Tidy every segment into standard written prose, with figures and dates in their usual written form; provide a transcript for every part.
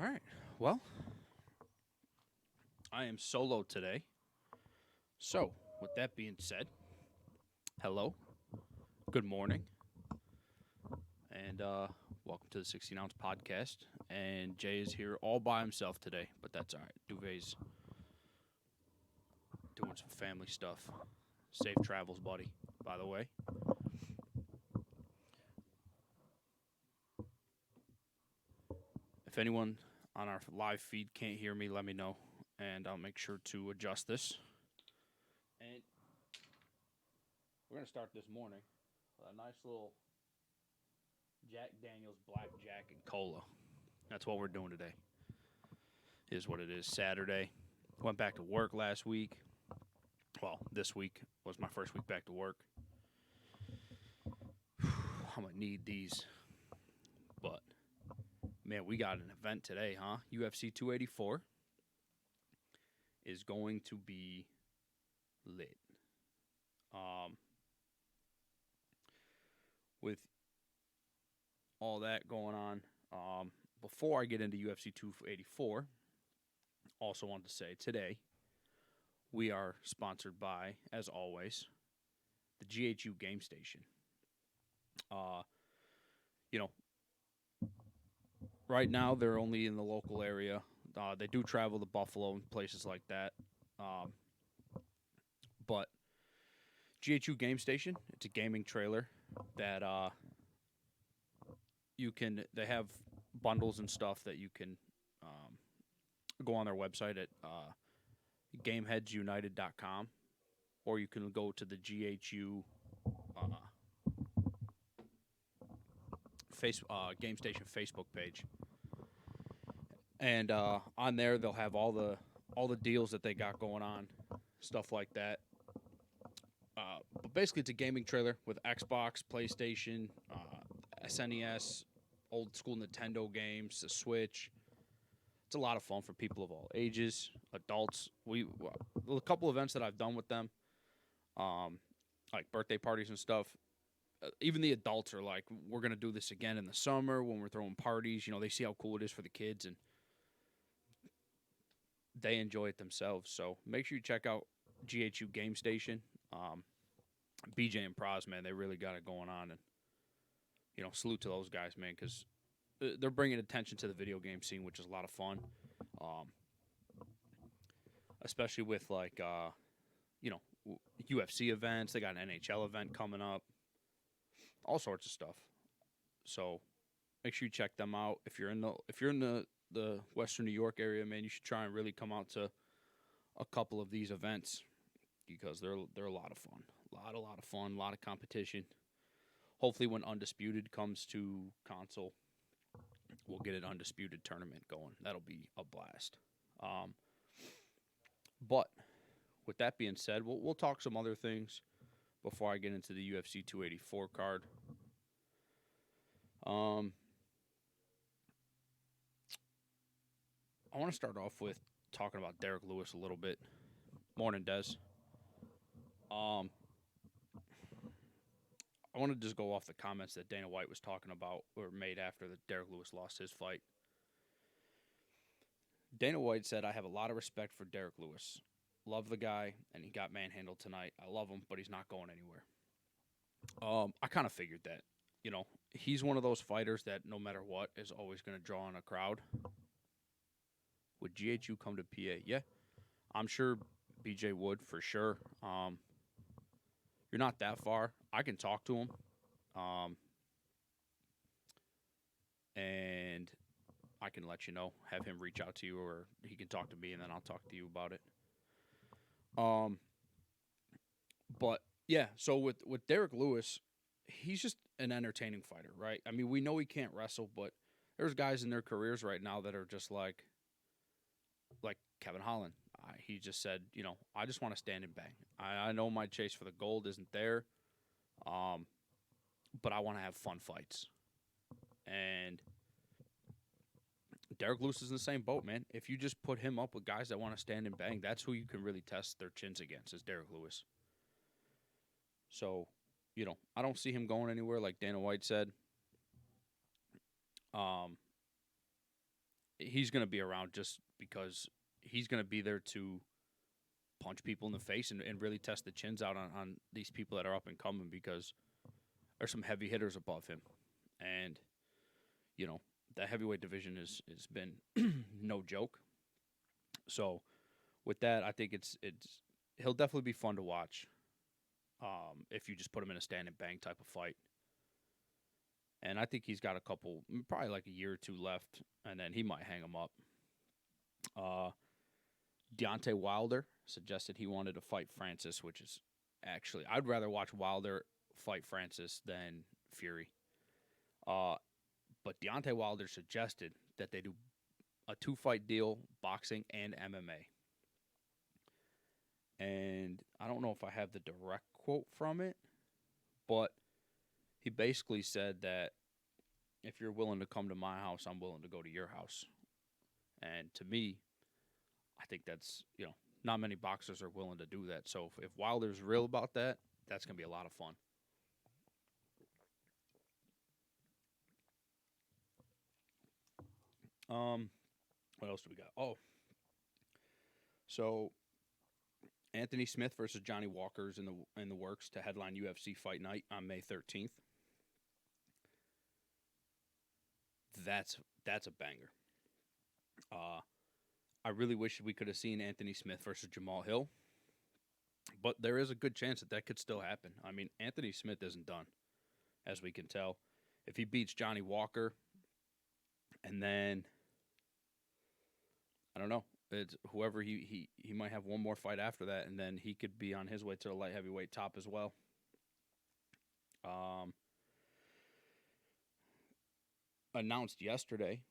All right. Well, I am solo today. So, with that being said, hello, good morning, and welcome to the 16 ounce podcast. And Jay is here all by himself today, but that's all right. Duvet's doing some family stuff. Safe travels, buddy, by the way. If anyone on our live feed can't hear me, let me know, and I'll make sure to adjust this. And we're going to start this morning with a nice little Jack Daniels Black Jack and Cola. That's what we're doing today. Is what it is. Saturday. Went back to work last week. Well, this week was my first week back to work. I'm going to need these. But, man, we got an event today, huh? UFC 284 is going to be lit. With all that going on, before I get into UFC 284, also wanted to say today we are sponsored by, as always, the GHU Game Station. You know, right now they're only in the local area. They do travel to Buffalo and places like that. But GHU Game Station, it's a gaming trailer that they have bundles and stuff that you can go on their website at gameheadsunited.com, or you can go to the GHU Game Station Facebook page, and on there they'll have all the deals that they got going on, stuff like that. But basically, it's a gaming trailer with Xbox, PlayStation, SNES, old school Nintendo games, the Switch. It's a lot of fun for people of all ages, adults. A couple events that I've done with them, like birthday parties and stuff. Even the adults are like, we're going to do this again in the summer when we're throwing parties. You know, they see how cool it is for the kids, and they enjoy it themselves. So make sure you check out GHU Game Station. BJ and Praz, man, they really got it going on. And, salute to those guys, man, because they're bringing attention to the video game scene, which is a lot of fun. Especially with, UFC events. They got an NHL event coming up. All sorts of stuff. So make sure you check them out. If you're in the Western New York area, man, you should try and really come out to a couple of these events because they're a lot of fun. A lot of fun, a lot of competition. Hopefully when Undisputed comes to console, we'll get an Undisputed tournament going. That'll be a blast. But with that being said, we'll talk some other things before I get into the UFC 284 card. I want to start off with talking about Derek Lewis a little bit. Morning, Des. I want to just go off the comments that Dana White was talking about or made after Derek Lewis lost his fight. Dana White said, I have a lot of respect for Derek Lewis. Love the guy, and he got manhandled tonight. I love him, but he's not going anywhere. I kind of figured that. He's one of those fighters that no matter what is always going to draw in a crowd. Would GHU come to PA? Yeah, I'm sure BJ would for sure. You're not that far. I can talk to him. And I can let you know, have him reach out to you, or he can talk to me, and then I'll talk to you about it. But, yeah, so with Derek Lewis, he's just an entertaining fighter, right? I mean, we know he can't wrestle, but there's guys in their careers right now that are just like Kevin Holland. He just said, I just want to stand and bang. I know my chase for the gold isn't there, but I want to have fun fights. And Derek Lewis is in the same boat, man. If you just put him up with guys that want to stand and bang, that's who you can really test their chins against, is Derek Lewis. So, I don't see him going anywhere, like Dana White said. he's going to be around just because he's going to be there to punch people in the face and really test the chins out on these people that are up and coming because there's some heavy hitters above him. And, you know, the heavyweight division has been no joke. So with that, I think he'll definitely be fun to watch if you just put him in a stand and bang type of fight. And I think he's got a couple, probably like a year or two left, and then he might hang him up. Deontay Wilder suggested he wanted to fight Francis, which is actually, I'd rather watch Wilder fight Francis than Fury. But Deontay Wilder suggested that they do a 2-fight deal, boxing and MMA. And I don't know if I have the direct quote from it, but he basically said that if you're willing to come to my house, I'm willing to go to your house. And to me, I think that's, not many boxers are willing to do that. So if Wilder's real about that, that's going to be a lot of fun. What else do we got? Oh, so Anthony Smith versus Johnny Walker's in the works to headline UFC Fight Night on May 13th. That's a banger. I really wish we could have seen Anthony Smith versus Jamal Hill, but there is a good chance that could still happen. I mean, Anthony Smith isn't done, as we can tell. If he beats Johnny Walker, and then I don't know, it's whoever he might have one more fight after that, and then he could be on his way to the light heavyweight top as well. Announced yesterday,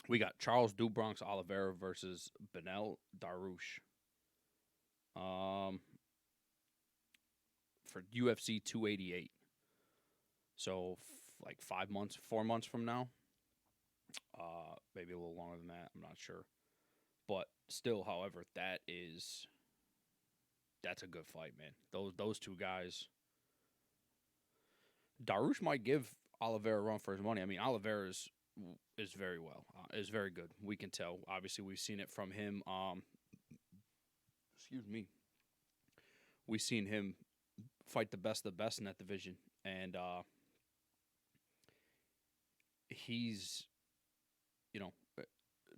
we got Charles Do Bronx Oliveira versus Benel Dariush. For UFC 288. So, like 4 months from now. Maybe a little longer than that. I'm not sure. But still, however, that's a good fight, man. Those two guys. Dariush might give Oliveira a run for his money. I mean, Oliveira is very well. Is very good. We can tell. Obviously, we've seen it from him. Excuse me. We've seen him fight the best of the best in that division, and he's,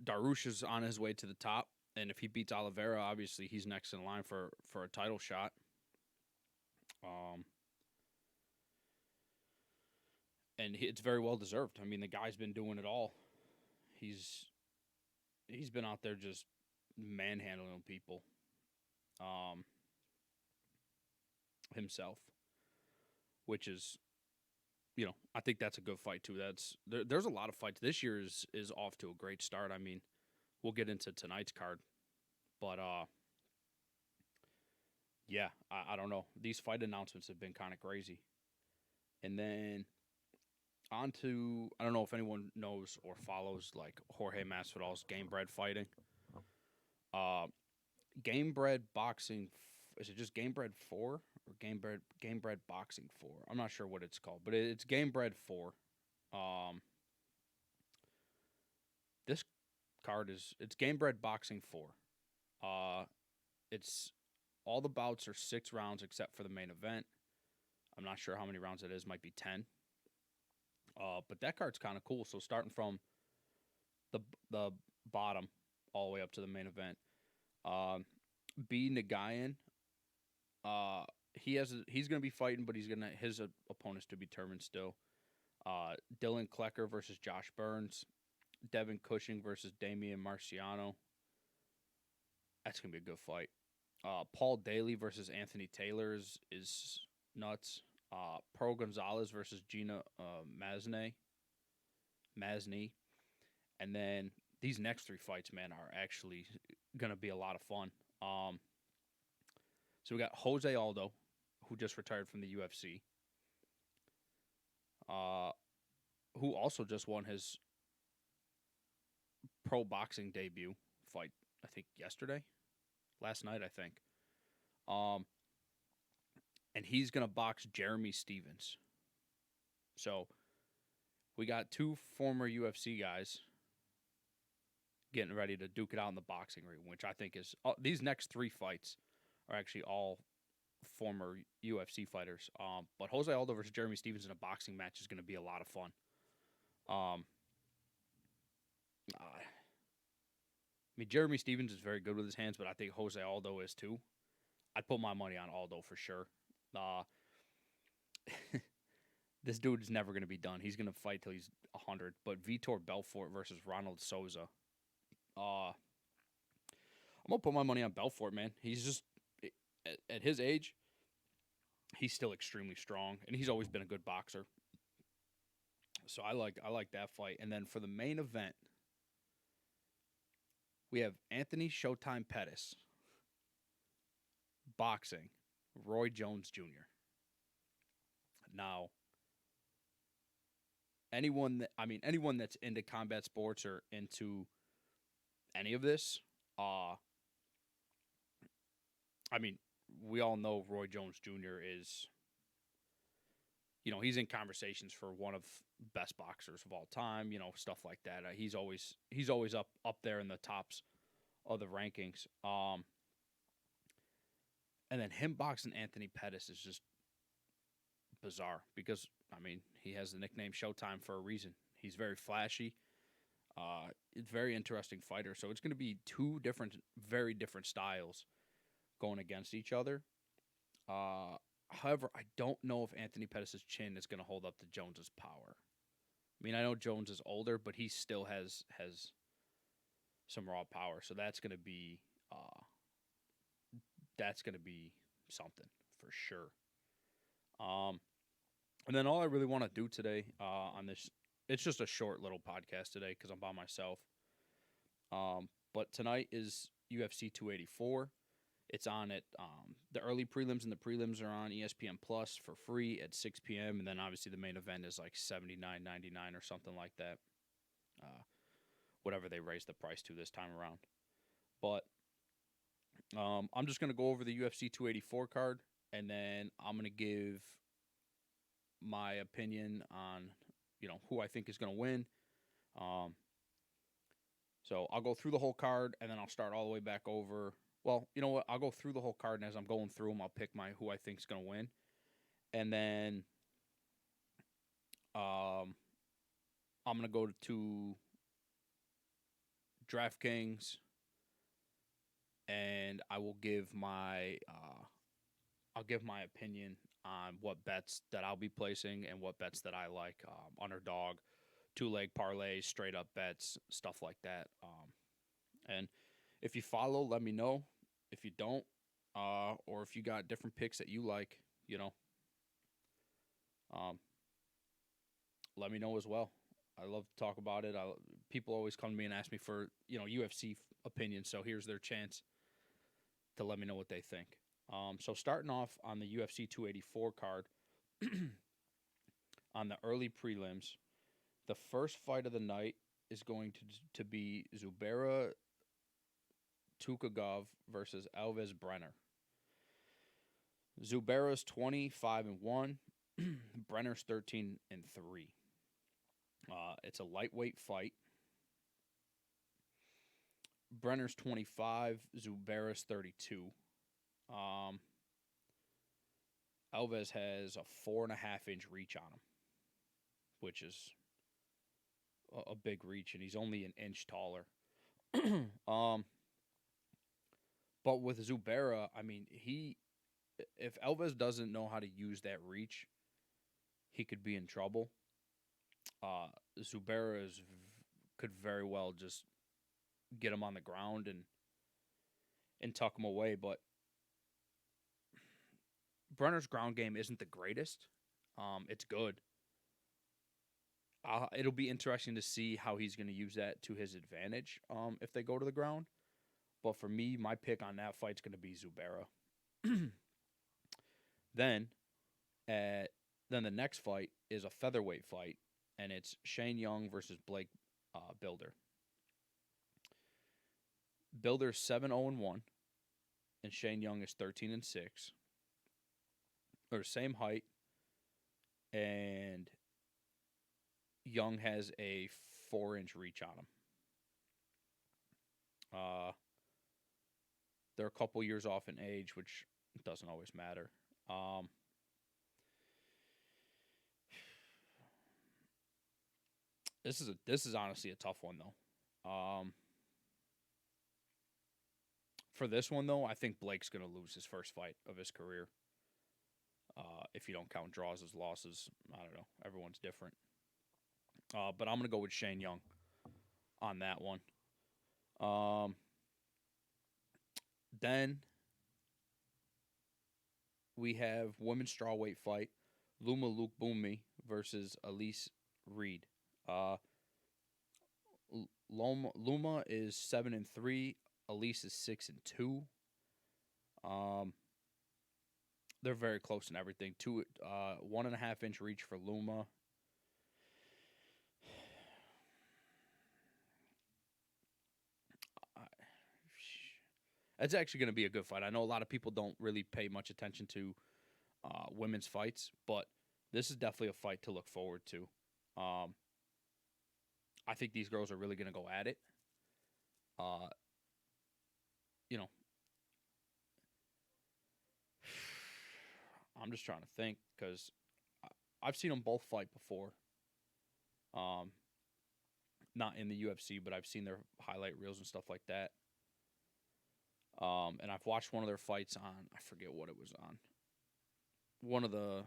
Dariush is on his way to the top, and if he beats Oliveira, obviously he's next in line for a title shot. And it's very well deserved. I mean, the guy's been doing it all. He's been out there just manhandling people himself, which is, I think that's a good fight too. There's a lot of fights. This year is off to a great start. I mean, we'll get into tonight's card, but yeah, I don't know. These fight announcements have been kind of crazy. And then on to, I don't know if anyone knows or follows like Jorge Masvidal's Gamebred fighting. Gamebred boxing, is it just Gamebred 4 or Gamebred Boxing 4? I'm not sure what it's called, but it's Gamebred 4. This card it's Gamebred Boxing 4. It's all the bouts are 6 rounds except for the main event. I'm not sure how many rounds it is, might be 10. But that card's kind of cool. So starting from the bottom all the way up to the main event. B. Nagayan. He's going to be fighting, but his opponent's to be determined still. Dylan Klecker versus Josh Burns. Devin Cushing versus Damian Marciano. That's going to be a good fight. Paul Daly versus Anthony Taylor is nuts. Pearl Gonzalez versus Gina Masny. And then these next 3 fights, man, are actually going to be a lot of fun. So we got Jose Aldo, who just retired from the UFC, who also just won his pro boxing debut fight, I think last night, I think. And he's going to box Jeremy Stevens. So we got two former UFC guys getting ready to duke it out in the boxing ring, which I think is these next three fights are actually all former UFC fighters. But Jose Aldo versus Jeremy Stephens in a boxing match is going to be a lot of fun. I mean, Jeremy Stephens is very good with his hands, but I think Jose Aldo is too. I'd put my money on Aldo for sure. This dude is never going to be done. He's going to fight till he's 100. But Vitor Belfort versus Ronald Souza. I'm going to put my money on Belfort, man. He's just, at his age, he's still extremely strong, and he's always been a good boxer. So I like that fight. And then for the main event, we have Anthony Showtime Pettis boxing Roy Jones Jr. Now, anyone that's into combat sports or into any of this, we all know Roy Jones Jr. is, he's in conversations for one of best boxers of all time, stuff like that. He's always up there in the tops of the rankings. And then him boxing Anthony Pettis is just bizarre because, he has the nickname Showtime for a reason. He's very flashy. It's a very interesting fighter. So it's going to be two very different styles going against each other. However, I don't know if Anthony Pettis' chin is going to hold up to Jones's power. I know Jones is older, but he still has some raw power. So that's going to be something for sure. And then all I really want to do today on this, it's just a short little podcast today because I'm by myself. But tonight is UFC 284. It's on at the early prelims, and the prelims are on ESPN Plus for free at 6 p.m. And then obviously the main event is like $79.99 or something like that. Whatever they raised the price to this time around. But I'm just going to go over the UFC 284 card, and then I'm going to give my opinion on, who I think is going to win. So I'll go through the whole card, and then I'll start all the way back over. Well, you know what? I'll go through the whole card, and as I'm going through them, I'll pick who I think is going to win. And then I'm going to go to DraftKings, and I will give my opinion on what bets that I'll be placing and what bets that I like. Underdog, 2-leg parlays, straight up bets, stuff like that. And if you follow, let me know. If you don't, or if you got different picks that you like, let me know as well. I love to talk about it. People always come to me and ask me for, UFC opinions. So here's their chance to let me know what they think. So starting off on the UFC 284 card, on the early prelims, the first fight of the night is going to be Zubaira Tukhugov versus Elvis Brenner. Zubaira's 25-1, Brenner's 13-3. It's a lightweight fight. Brenner's 25, Zubaira's 32. Alves has a 4.5-inch reach on him, which is a big reach, and he's only an inch taller. But with Zubaira, if Alves doesn't know how to use that reach, he could be in trouble. Zubaira could very well just get him on the ground and tuck him away, but Brenner's ground game isn't the greatest. It's good. It'll be interesting to see how he's going to use that to his advantage if they go to the ground. But for me, my pick on that fight's going to be Zubaira. Then the next fight is a featherweight fight, and it's Shane Young versus Blake Bilder. Bilder's 7-0-1, and Shane Young is 13-6. They're same height, and Young has a 4-inch reach on him. They're a couple years off in age, which doesn't always matter. This is honestly a tough one though. For this one though, I think Blake's gonna lose his first fight of his career. If you don't count draws as losses, I don't know. Everyone's different. But I'm gonna go with Shane Young on that one. Then we have women's strawweight fight: Luma Lukebumi versus Elise Reed. Luma is 7-3. Elise is 6-2. They're very close in everything. 1.5-inch reach for Luma. It's actually going to be a good fight. I know a lot of people don't really pay much attention to women's fights, but this is definitely a fight to look forward to. I think these girls are really going to go at it. You know, I'm just trying to think because I've seen them both fight before. Not in the UFC, but I've seen their highlight reels and stuff like that. And I've watched one of their fights on, I forget what it was on. One of the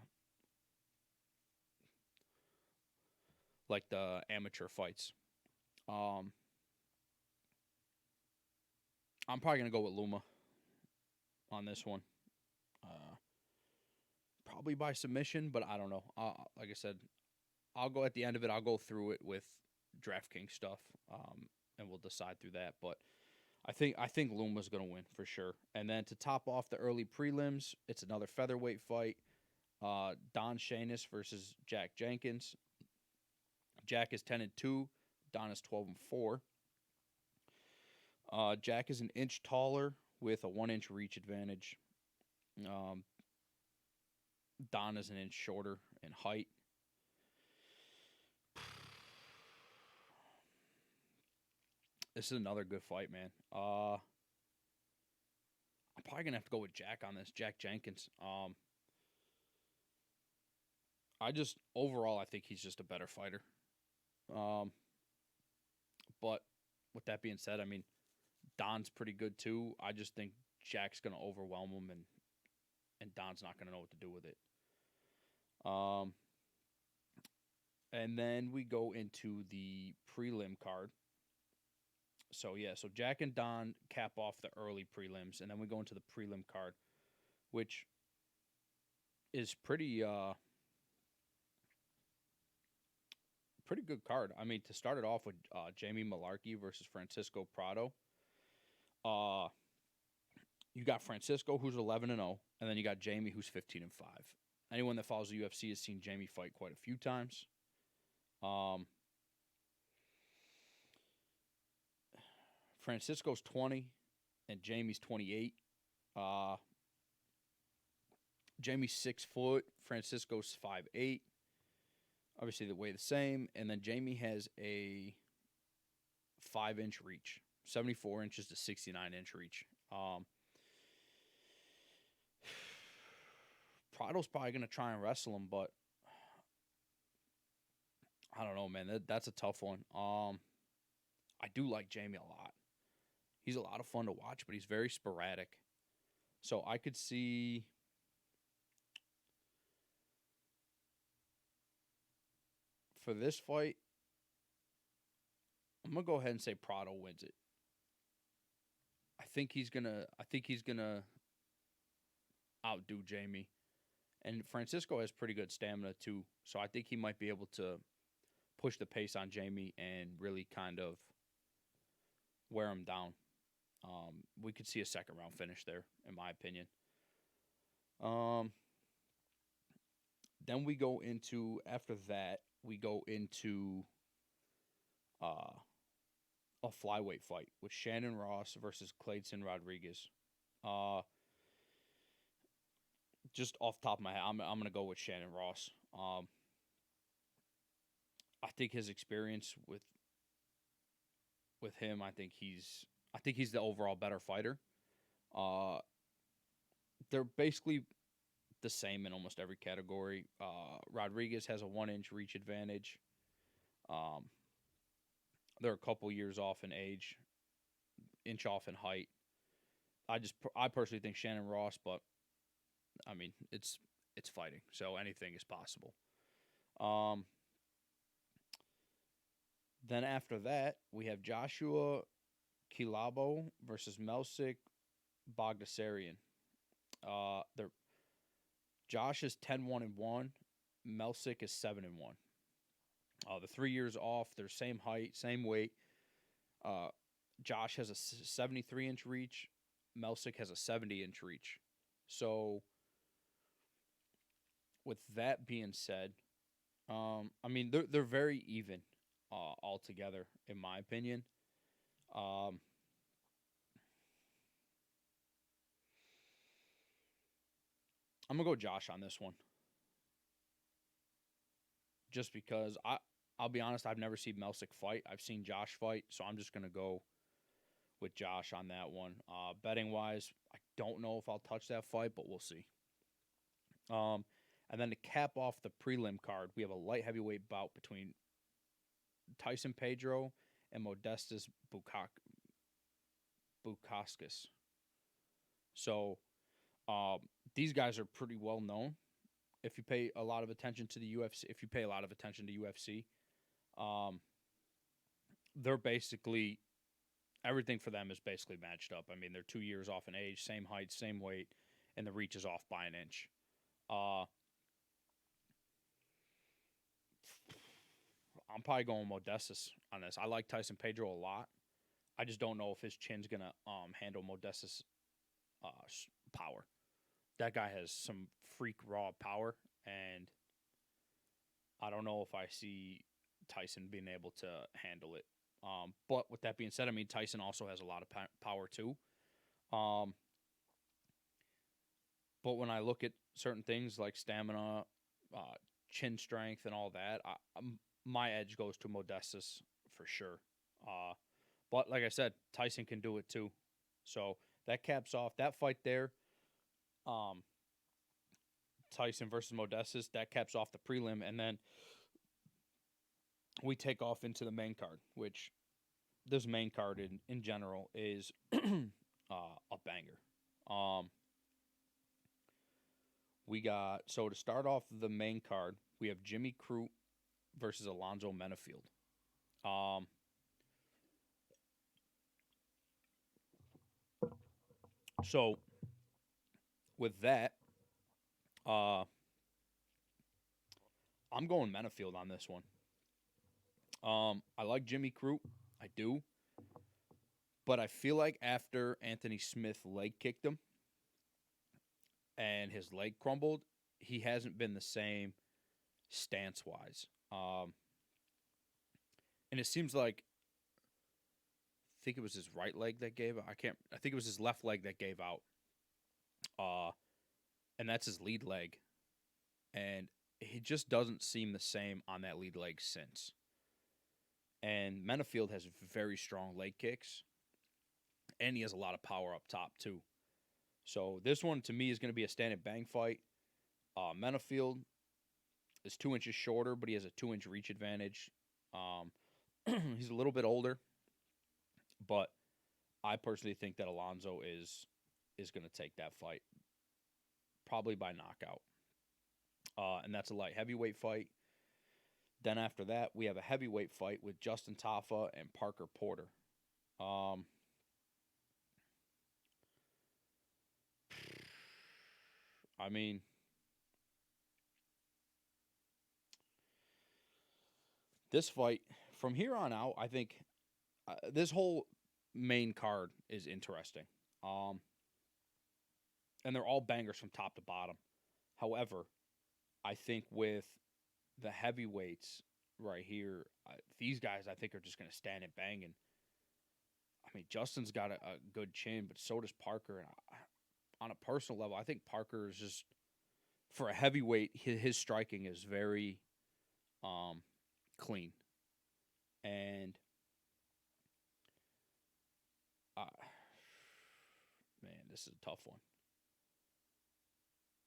amateur fights. I'm probably going to go with Luma on this one. Probably by submission, but I don't know. Like I said, I'll go at the end of it. I'll go through it with DraftKings stuff, and we'll decide through that. But I think Luma's going to win for sure. And then to top off the early prelims, it's another featherweight fight. Don Shainis versus Jack Jenkins. Jack is 10-2. Don is 12-4. Jack is an inch taller with a 1-inch reach advantage. Don is an inch shorter in height. This is another good fight, man. I'm probably gonna have to go with Jack on this. Jack Jenkins. I think he's just a better fighter. But with that being said, I mean, Don's pretty good too. I just think Jack's gonna overwhelm him, and Don's not gonna know what to do with it. And then we go into the prelim card. So Jack and Don cap off the early prelims, and then we go into the prelim card, which is pretty good card. I mean, to start it off with Jamie Malarkey versus Francisco Prado. You got Francisco, who's 11-0, and then you got Jamie, who's 15-5. Anyone that follows the UFC has seen Jamie fight quite a few times. Francisco's 20, and Jamie's 28. Jamie's 6 foot. Francisco's 5'8". Obviously, they weigh the same. And then Jamie has a 5-inch reach, 74 inches to 69-inch reach. Prado's probably going to try and wrestle him, but I don't know, man. That's a tough one. I do like Jamie a lot. He's a lot of fun to watch, but he's very sporadic. So I could see for this fight, I'm gonna go ahead and say Prado wins it. I think he's gonna outdo Jamie. And Francisco has pretty good stamina too, so I think he might be able to push the pace on Jamie and really kind of wear him down. We could see a second round finish there, in my opinion. Then we go into a flyweight fight with Shannon Ross versus Clayton Rodriguez. Just off the top of my head, I'm gonna go with Shannon Ross. I think his experience with him, I think he's the overall better fighter. Uh, they're basically the same in almost every category. Rodriguez has a 1 inch reach advantage. Um, they're a couple years off in age, inch off in height. I personally think Shannon Ross, but I mean it's fighting, so anything is possible. Um, then after that we have Joshua Kilabo versus Melsik Bogdasarian. They're Josh is 10-1-1. Melsik is 7-1. The 3 years off, they're same height, same weight. Uh, Josh has a 73-inch reach. Melsik has a 70-inch reach. So, with that being said, I mean they're very even altogether, in my opinion. Um, I'm gonna go Josh on this one, just because I'll be honest, I've never seen Melsik fight. I've seen Josh fight, so I'm just gonna go with Josh on that one. Betting wise, I don't know if I'll touch that fight, but we'll see. Um, and then to cap off the prelim card, we have a light heavyweight bout between Tyson Pedro and Modestas Bukauskas. So um, these guys are pretty well known. If you pay a lot of attention to the UFC, if you pay a lot of attention to UFC, um, they're basically everything for them is basically matched up. I mean, they're 2 years off in age, same height, same weight, and the reach is off by an inch. Uh, I'm probably going Modestas on this. I like Tyson Pedro a lot. I just don't know if his chin's gonna handle Modestas' power. That guy has some freak raw power, and I don't know if I see Tyson being able to handle it. But with that being said, I mean Tyson also has a lot of power too. Um, but when I look at certain things like stamina, uh, chin strength, and all that, my edge goes to Modestas for sure. Uh, but like I said, Tyson can do it too. So that caps off that fight there. Um, Tyson versus Modestas, that caps off the prelim, and then we take off into the main card, which this main card in general is a banger. Um, we got so to start off the main card, we have Jimmy Crute versus Alonzo Menafield. Um, so with that, uh, I'm going Menafield on this one. I like Jimmy Crute, I do, but I feel like after Anthony Smith leg kicked him and his leg crumbled, he hasn't been the same stance wise. And it seems like I think it was his right leg that gave out. I think it was his left leg that gave out. Uh, and that's his lead leg. And he just doesn't seem the same on that lead leg since. And Menafield has very strong leg kicks, and he has a lot of power up top too. So this one to me is going to be a stand and bang fight. Menafield is 2 inches shorter, but he has a 2 inch reach advantage. Um, he's a little bit older, but I personally think that Alonzo is going to take that fight probably by knockout. And that's a light heavyweight fight. Then after that, we have a heavyweight fight with Justin Tafa and Parker Porter. Um, I mean, this fight from here on out, I think this whole main card is interesting. Um, and they're all bangers from top to bottom. However, I think with the heavyweights right here, these guys I think are just going to stand and bang. And I mean, Justin's got a good chin, but so does Parker. And on a personal level, I think Parker is just for a heavyweight. His striking is very um, clean. And man, this is a tough one.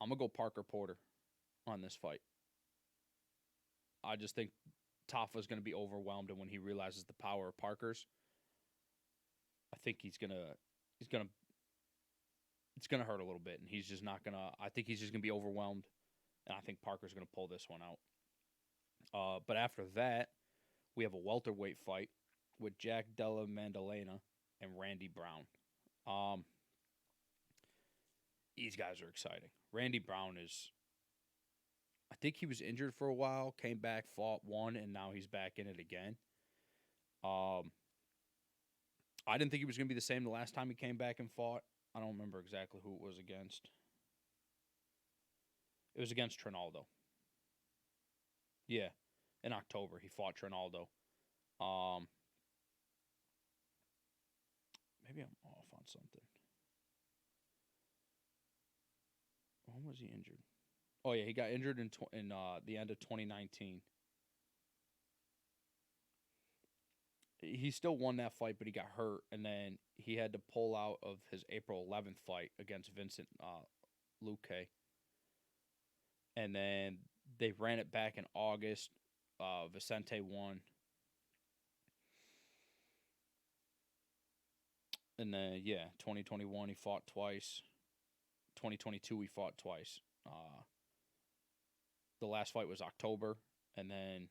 I'm gonna go Parker Porter on this fight. I just think Tafa's gonna be overwhelmed, and when he realizes the power of Parker's, I think he's gonna it's gonna hurt a little bit, and he's just not gonna. I think he's just gonna be overwhelmed, and I think Parker's gonna pull this one out. But after that, we have a welterweight fight with Jack Della Maddalena and Randy Brown. These guys are exciting. Randy Brown is, I think he was injured for a while, came back, fought, won, and now he's back in it again. I didn't think he was going to be the same the last time he came back and fought. I don't remember exactly who it was against. It was against Trinaldo. Yeah, in October he fought Trinaldo. Maybe I'm off on something. When was he injured? Oh yeah, he got injured in the end of 2019. He still won that fight, but he got hurt, and then he had to pull out of his April 11th fight against Vincent Luque. And then they ran it back in August. Vicente won. And then, 2021 he fought twice. 2022 he fought twice. The last fight was October, and then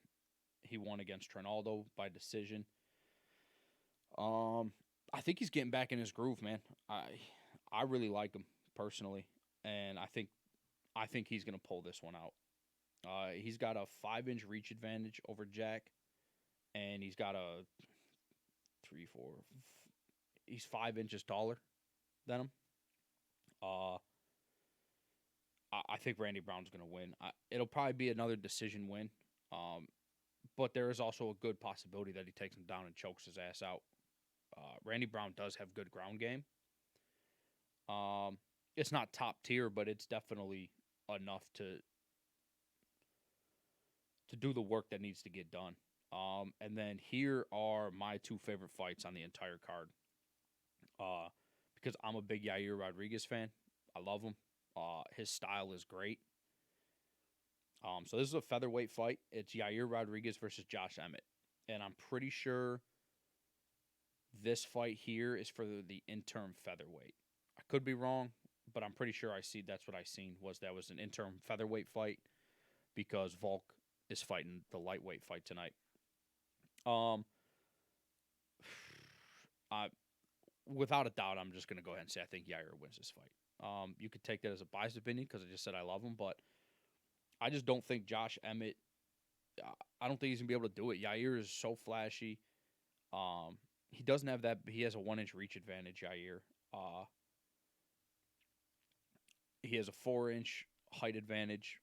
he won against Trinaldo by decision. I think he's getting back in his groove, man. I really like him personally, and I think he's gonna pull this one out. He's got a 5-inch reach advantage over Jack, and he's got a 3, 4. He's 5 inches taller than him. I think Randy Brown's gonna win. It'll probably be another decision win. But there is also a good possibility that he takes him down and chokes his ass out. Randy Brown does have good ground game. It's not top tier, but it's definitely enough to do the work that needs to get done. And then here are my two favorite fights on the entire card. Because I'm a big Yair Rodriguez fan. I love him. His style is great. So this is a featherweight fight. It's Yair Rodriguez versus Josh Emmett. And I'm pretty sure this fight here is for the interim featherweight. I could be wrong, but I'm pretty sure that's what I seen was that was an interim featherweight fight because Volk is fighting the lightweight fight tonight. Without a doubt, I'm just going to go ahead and say I think Yair wins this fight. You could take that as a biased opinion because I just said I love him, but I just don't think Josh Emmett, I don't think he's going to be able to do it. Yair is so flashy. He doesn't have that. He has a 1-inch reach advantage, Yair. He has a 4-inch height advantage.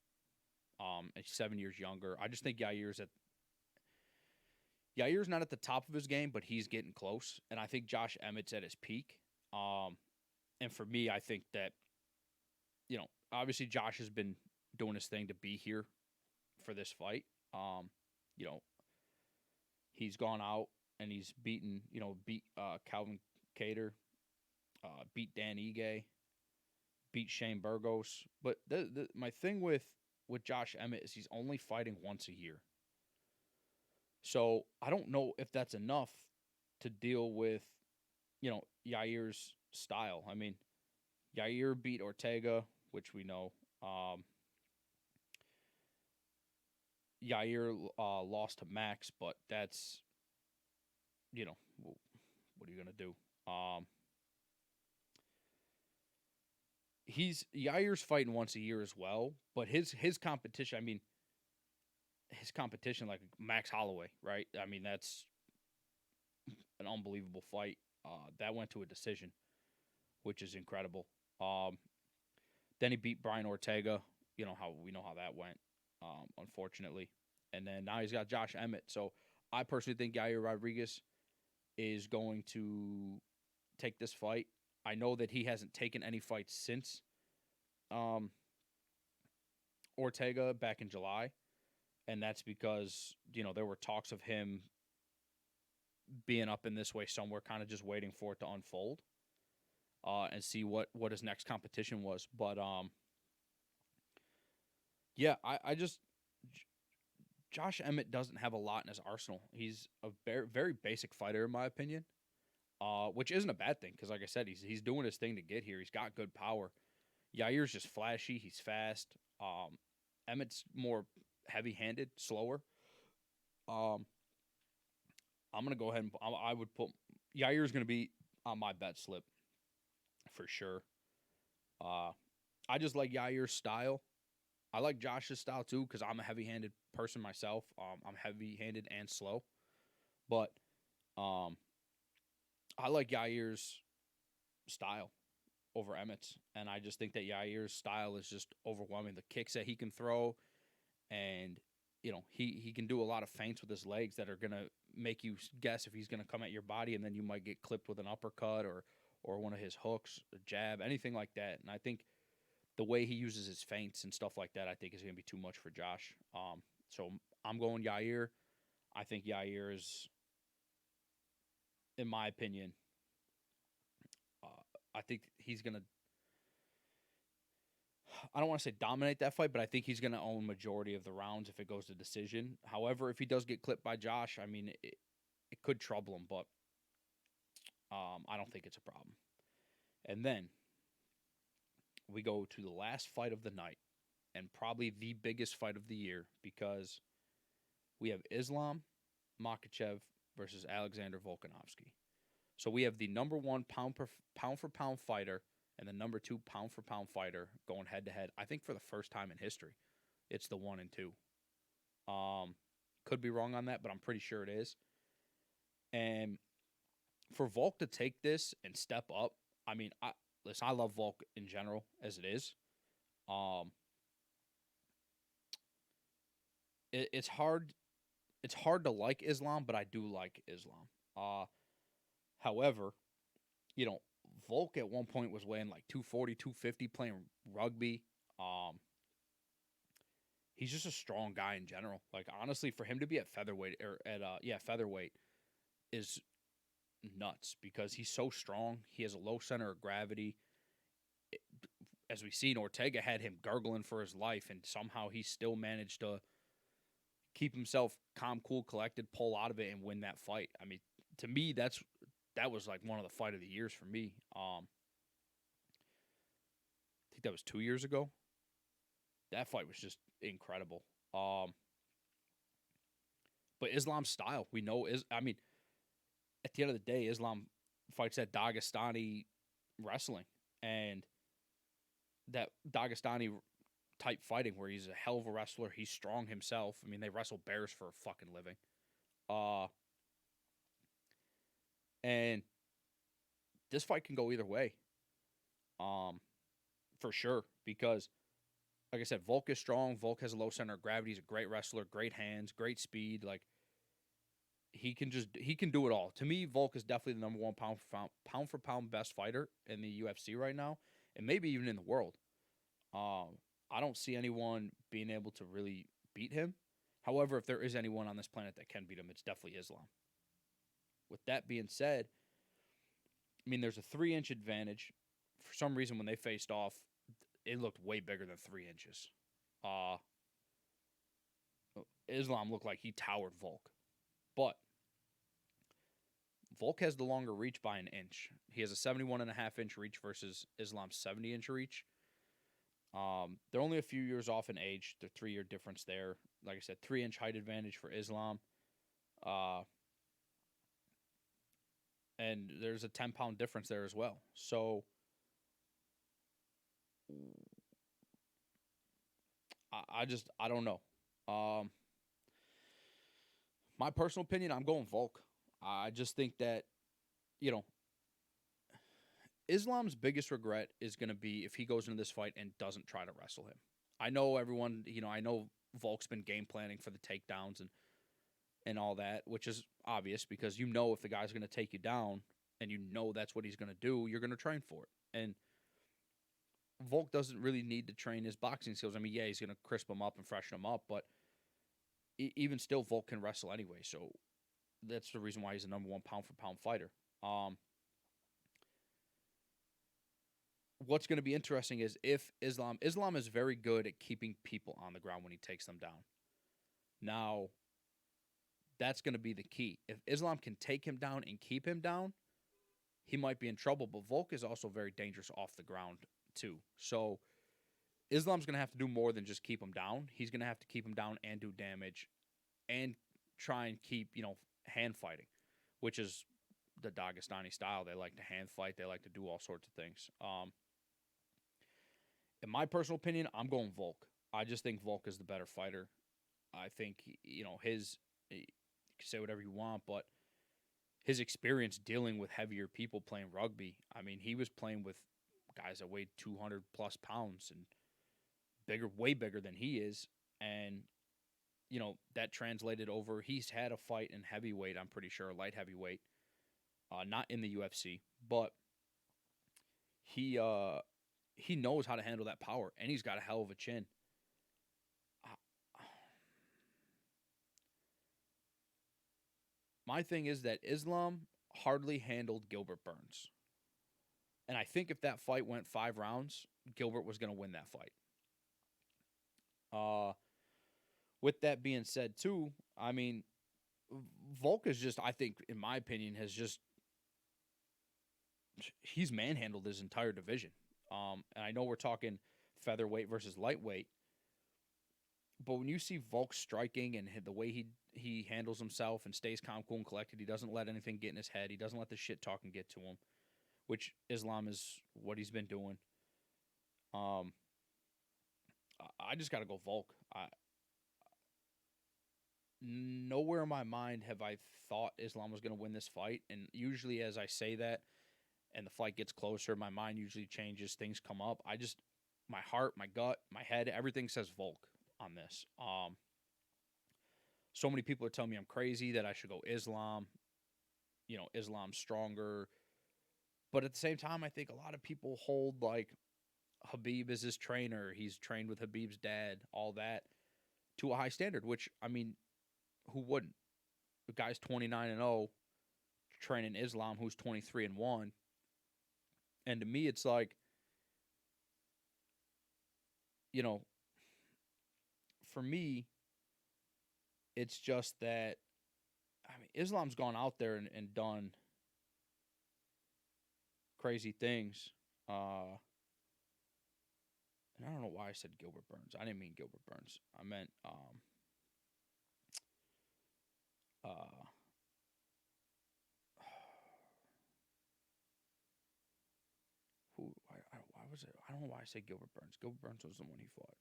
He's 7 years younger. I just think Yair's not at the top of his game, but he's getting close. And I think Josh Emmett's at his peak. And for me, I think that, obviously Josh has been doing his thing to be here for this fight. He's gone out and he's beat Calvin Kattar, beat Dan Ige, beat Shane Burgos. But my thing with Josh Emmett is he's only fighting once a year. So I don't know if that's enough to deal with, Yair's style. I mean, Yair beat Ortega, which we know. Yair lost to Max, but that's, what are you going to do? Yair's fighting once a year as well, but his competition, like Max Holloway, right? I mean, that's an unbelievable fight. That went to a decision, which is incredible. Then he beat Brian Ortega. We know how that went, unfortunately. And then now he's got Josh Emmett. So I personally think Yair Rodriguez is going to take this fight. I know that he hasn't taken any fights since Ortega back in July. and that's because there were talks of him being up in this way somewhere, kind of just waiting for it to unfold, and see what his next competition was. But yeah, I just Josh Emmett doesn't have a lot in his arsenal. He's a very very basic fighter in my opinion, which isn't a bad thing because like I said, he's doing his thing to get here. He's got good power. Yair's just flashy. He's fast. Emmett's more heavy-handed, slower. Um, I'm gonna go ahead and I would put Yair's gonna be on my bet slip for sure. Uh, I just like Yair's style. I like Josh's style too because I'm a heavy-handed person myself. I'm heavy-handed and slow, but um, I like Yair's style over Emmett's, and I just think that Yair's style is just overwhelming. The kicks that he can throw, and he can do a lot of feints with his legs that are gonna make you guess if he's gonna come at your body, and then you might get clipped with an uppercut or one of his hooks, a jab, anything like that. And I think the way he uses his feints and stuff like that, I think is gonna be too much for Josh. So I'm going Yair. I think Yair is, in my opinion, I think he's gonna. I don't want to say dominate that fight, but I think he's going to own majority of the rounds if it goes to decision. However, if he does get clipped by Josh, I mean, it could trouble him, but I don't think it's a problem. And then we go to the last fight of the night, and probably the biggest fight of the year because we have Islam Makhachev versus Alexander Volkanovski. So we have the number one pound for pound fighter and the number two pound for pound fighter going head to head. I think for the first time in history, it's the 1 and 2. Could be wrong on that, but I'm pretty sure it is. And for Volk to take this and step up, I mean, I love Volk in general as it is. Um, it's hard. It's hard to like Islam, but I do like Islam. However, you know, Volk at one point was weighing like 240, 250, playing rugby. Um, he's just a strong guy in general. Like honestly, for him to be at featherweight or at featherweight is nuts because he's so strong. He has a low center of gravity. As we seen, Ortega had him gurgling for his life, and somehow he still managed to keep himself calm, cool, collected, pull out of it, and win that fight. I mean, to me, that was like one of the fight of the years for me. I think that was 2 years ago. That fight was just incredible. But Islam's style, we know is. I mean, at the end of the day, Islam fights that Dagestani wrestling, and that Dagestani type fighting where he's a hell of a wrestler. He's strong himself. I mean, they wrestle bears for a fucking living. And this fight can go either way. For sure. Because, like I said, Volk is strong. Volk has a low center of gravity. He's a great wrestler, great hands, great speed. Like, he can do it all. To me, Volk is definitely the number one pound for pound best fighter in the UFC right now, and maybe even in the world. I don't see anyone being able to really beat him. However, if there is anyone on this planet that can beat him, it's definitely Islam. With that being said, I mean, there's a 3-inch advantage. For some reason, when they faced off, it looked way bigger than 3 inches. Islam looked like he towered Volk. But Volk has the longer reach by an inch. He has a 71.5-inch reach versus Islam's 70-inch reach. They're only a few years off in age. They're 3-year difference there. Like I said, 3-inch height advantage for Islam. And there's a 10-pound difference there as well. So I don't know. My personal opinion, I'm going Volk. I just think that, you know, Islam's biggest regret is going to be if he goes into this fight and doesn't try to wrestle him. I know everyone, I know Volk's been game planning for the takedowns and all that, which is obvious because if the guy's going to take you down and that's what he's going to do, you're going to train for it. And Volk doesn't really need to train his boxing skills. I mean, yeah, he's going to crisp him up and freshen him up, but even still, Volk can wrestle anyway. So that's the reason why he's the number one pound for pound fighter. What's going to be interesting is if Islam is very good at keeping people on the ground when he takes them down. Now, that's going to be the key. If Islam can take him down and keep him down, he might be in trouble. But Volk is also very dangerous off the ground too. So Islam's going to have to do more than just keep him down. He's going to have to keep him down and do damage and try and keep, hand fighting, which is the Dagestani style. They like to hand fight. They like to do all sorts of things. In my personal opinion, I'm going Volk. I just think Volk is the better fighter. I think, you can say whatever you want, but his experience dealing with heavier people playing rugby, I mean, he was playing with guys that weighed 200 plus pounds and way bigger than he is. And, that translated over. He's had a fight in heavyweight, I'm pretty sure, light heavyweight, not in the UFC, but he knows how to handle that power, and he's got a hell of a chin. My thing is that Islam hardly handled Gilbert Burns. And I think if that fight went 5 rounds, Gilbert was going to win that fight. With that being said, too, I mean, Volk is just, I think, in my opinion, he's manhandled his entire division. And I know we're talking featherweight versus lightweight, but when you see Volk striking and the way he handles himself and stays calm, cool, and collected, he doesn't let anything get in his head. He doesn't let the shit talking get to him, which Islam is what he's been doing. I just got to go Volk. Nowhere in my mind have I thought Islam was going to win this fight, and usually as I say that and the fight gets closer, my mind usually changes, things come up. My heart, my gut, my head, everything says Volk on this. So many people are telling me I'm crazy, that I should go Islam. Islam's stronger. But at the same time, I think a lot of people hold, like, Khabib is his trainer. He's trained with Khabib's dad, all that, to a high standard, which, I mean, who wouldn't? The guy's 29-0, training Islam, who's 23-1. And to me, it's like, for me, it's just that, I mean, Islam's gone out there and done crazy things. And I don't know why I said Gilbert Burns. I didn't mean Gilbert Burns. I meant why was it? I don't know why I said Gilbert Burns. Gilbert Burns was the one he fought.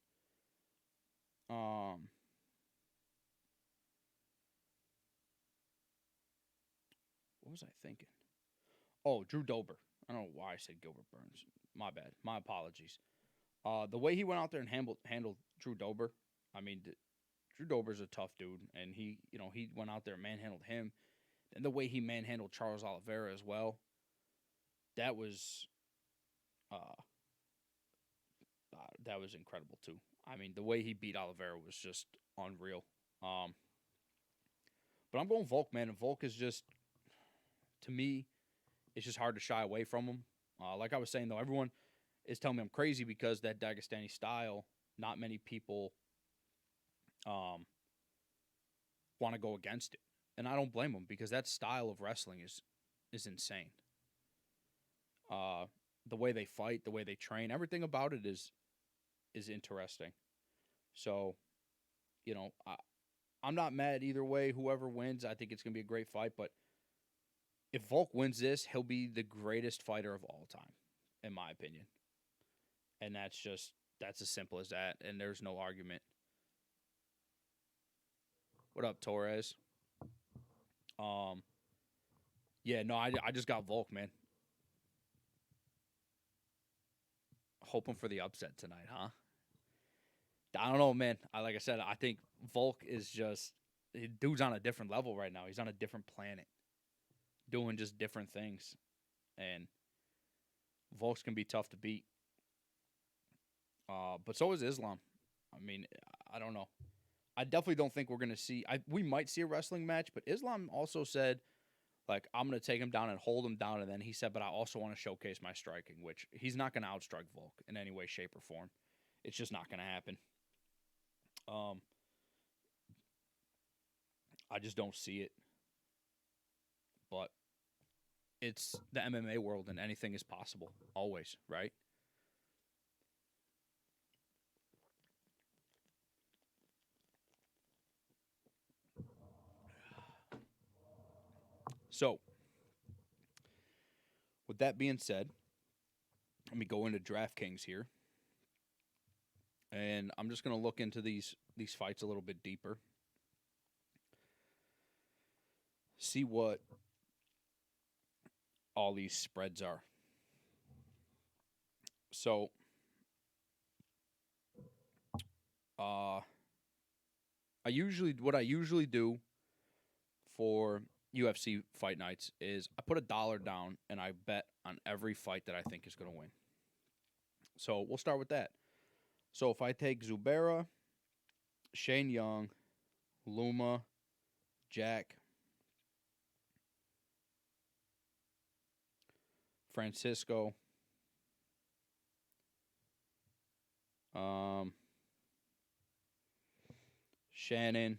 What was I thinking? Oh, Drew Dober. I don't know why I said Gilbert Burns. My bad. My apologies. The way he went out there and handled Drew Dober, I mean, Drew Dober's a tough dude, and he went out there and manhandled him, and the way he manhandled Charles Oliveira as well, that was incredible too. I mean, the way he beat Oliveira was just unreal. But I'm going Volk, man, and Volk is just, to me, it's just hard to shy away from him. Like I was saying, though, everyone is telling me I'm crazy because that Dagestani style, not many people want to go against it. And I don't blame them, because that style of wrestling is insane. The way they fight, the way they train, everything about it is interesting. So, I'm not mad either way. Whoever wins, I think it's going to be a great fight. But if Volk wins this, he'll be the greatest fighter of all time, in my opinion. And that's as simple as that. And there's no argument. What up, Torres? Yeah, no, I just got Volk, man. Hoping for the upset tonight, huh? I don't know, man. Like I said, I think Volk is just, dude's on a different level right now. He's on a different planet, doing just different things. And Volk's can be tough to beat. But so is Islam. I mean, I don't know. I definitely don't think we're gonna see. We might see a wrestling match, but Islam also said like I'm gonna take him down and hold him down, and then he said, but I also want to showcase my striking, which he's not gonna outstrike Volk in any way, shape, or form. It's just not gonna happen. Um, I just don't see it. But it's the MMA world, and anything is possible always, right? So, with that being said, let me go into DraftKings here, and I'm just gonna look into these fights a little bit deeper, see what all these spreads are. So, uh, what I usually do for UFC fight nights is I put $1 down and I bet on every fight that I think is going to win. So we'll start with that. So if I take Zubaira, Shane Young, Luma, Jack, Francisco, um, Shannon,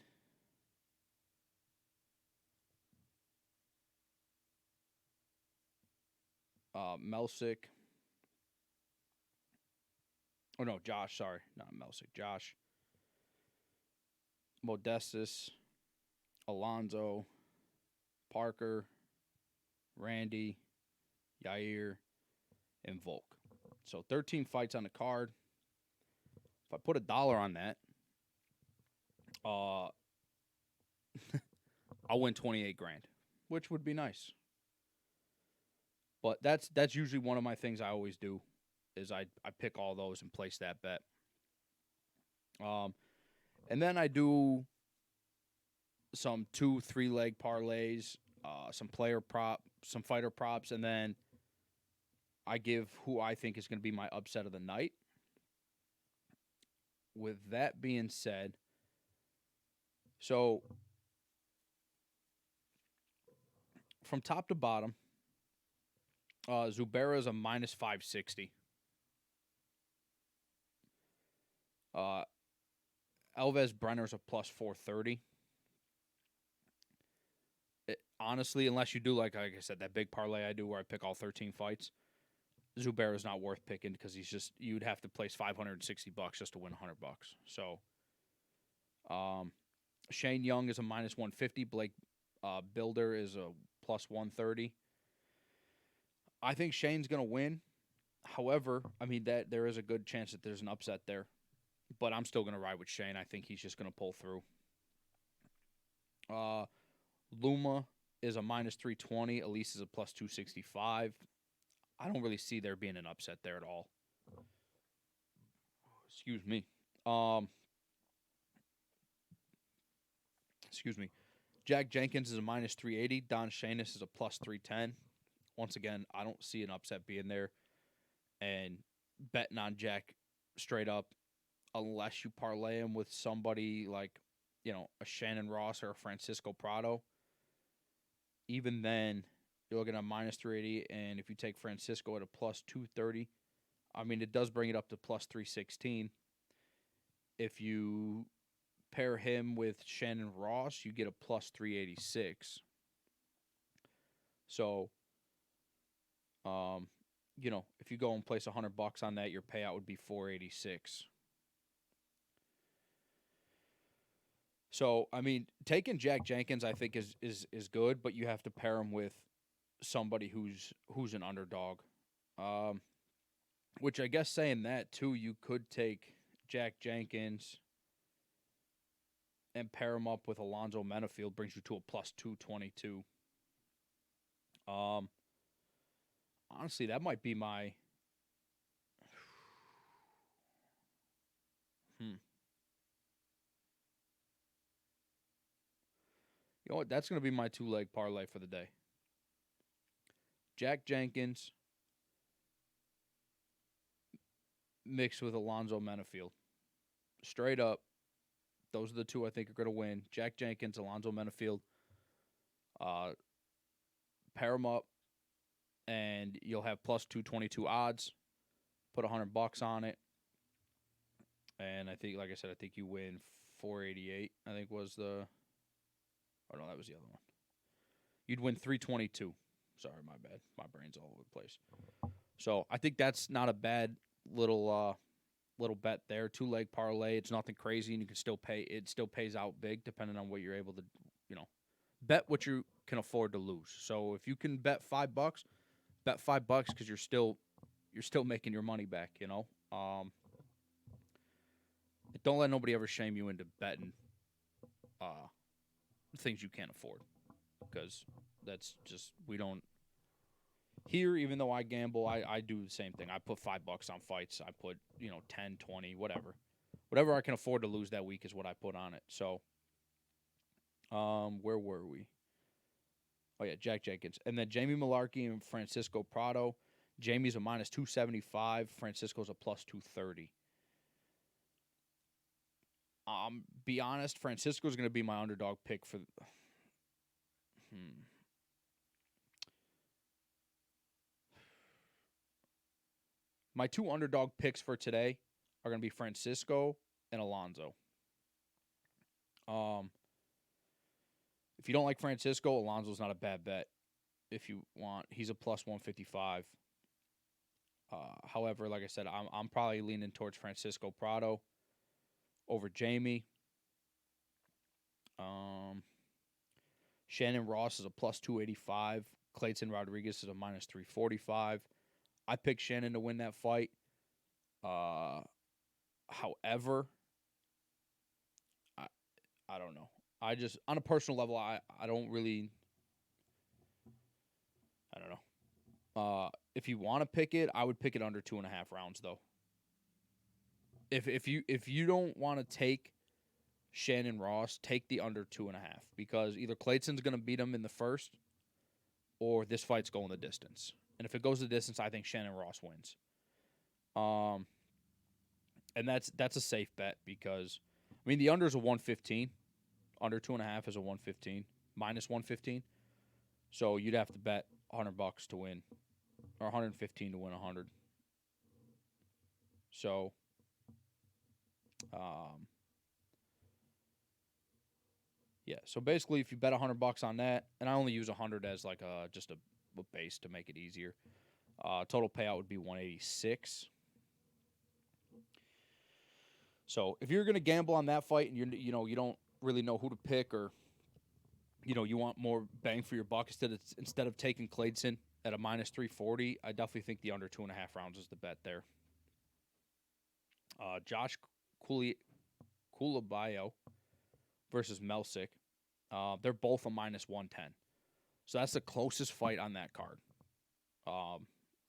Melsick. Oh no, Josh. Sorry, not Melsick. Josh, Modestus, Alonzo, Parker, Randy, Yair, and Volk. So 13 fights on the card. If I put $1 on that, uh, I'll win 28 grand, which would be nice. But that's usually one of my things I always do, is I pick all those and place that bet. Um, and then I do some 2-3 leg parlays, some fighter props, and then I give who I think is going to be my upset of the night. With that being said, so from top to bottom, Zubaira is a minus 560. Elvis Brenner's a plus 430. Honestly, unless you do like I said, that big parlay I do where I pick all 13 fights, Zubaira's not worth picking because you'd have to place $560 just to win $100. So, Shane Young is a minus 150. Blake Builder is a plus 130. I think Shane's gonna win. However, I mean that there is a good chance that there's an upset there, but I'm still gonna ride with Shane. I think he's just gonna pull through. Luma is a minus 320. Elise is a plus 265. I don't really see there being an upset there at all. Excuse me. Excuse me. Jack Jenkins is a minus 380. Don Shanis is a plus 310. Once again, I don't see an upset being there. And betting on Jack straight up, unless you parlay him with somebody like, a Shannon Ross or a Francisco Prado, even then, you're looking at minus 380. And if you take Francisco at a plus 230, I mean, it does bring it up to plus 316. If you pair him with Shannon Ross, you get a plus 386. So, if you go and place $100 on that, your payout would be 486. So, I mean, taking Jack Jenkins, I think is good, but you have to pair him with somebody who's an underdog. Which I guess saying that too, you could take Jack Jenkins and pair him up with Alonzo Menafield, brings you to a plus 222. Honestly, that might be my. You know what? That's going to be my 2-leg parlay for the day. Jack Jenkins mixed with Alonzo Menafield. Straight up, Those are the two I think are going to win. Jack Jenkins, Alonzo Menafield. Uh, pair them up, and you'll have plus 222 odds. Put $100 on it, and I think, like I said, I think you win 488. I think was the. Oh no, that was the other one. You'd win 322. Sorry, my bad. My brain's all over the place. So I think that's not a bad little bet there. 2-leg parlay. It's nothing crazy, and you can still pay. It still pays out big, depending on what you're able to, bet what you can afford to lose. So if you can bet $5, bet $5 because you're still making your money back. Don't let nobody ever shame you into betting things you can't afford, because that's just, we don't here. Even though I gamble, I do the same thing. I put $5 on fights. I put 10, 20, whatever I can afford to lose that week is what I put on it. So where were we? Oh yeah, Jack Jenkins, and then Jamie Malarkey and Francisco Prado. Jamie's a minus 275. Francisco's a plus 230. Be honest, Francisco's going to be my underdog pick for. My two underdog picks for today are going to be Francisco and Alonzo. If you don't like Francisco, Alonzo's not a bad bet. If you want, he's a plus 155. However, like I said, I'm probably leaning towards Francisco Prado over Jamie. Shannon Ross is a plus 285. Clayton Rodriguez is a minus 345. I picked Shannon to win that fight. However, I don't know. I just, on a personal level, I don't really, I don't know. If you want to pick it, I would pick it under 2.5 rounds though. If you don't want to take Shannon Ross, take the under 2.5, because either Clayton's going to beat him in the first, or this fight's going the distance. And if it goes the distance, I think Shannon Ross wins. And that's a safe bet, because the under is a 115. Under 2.5 is a 115, minus 115. So you'd have to bet $100 to win, or 115 to win 100. So, yeah. So basically, if you bet $100 on that, and I only use 100 as like just a base to make it easier, total payout would be 186. So if you're gonna gamble on that fight, and you don't really know who to pick, or you want more bang for your buck, instead of taking Clayton at a minus 340, I definitely think the under 2.5 rounds is the bet there. Josh Kulabayo versus Melsick. They're both a minus 110. So that's the closest fight on that card.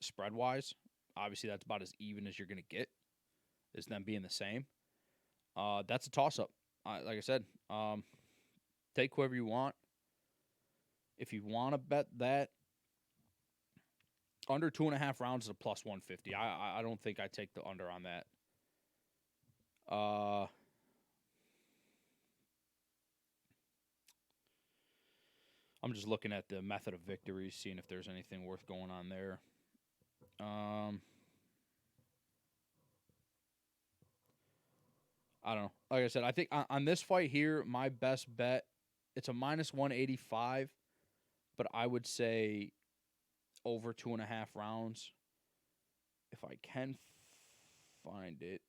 Spread-wise, obviously that's about as even as you're going to get, is them being the same. That's a toss-up. Like I said, take whoever you want. If you want to bet that, under 2.5 rounds is a plus 150. I don't think I take the under on that. I'm just looking at the method of victories, seeing if there's anything worth going on there. I don't know. Like I said, I think on this fight here, my best bet, it's a minus 185, but I would say over 2.5 rounds. If I can find it.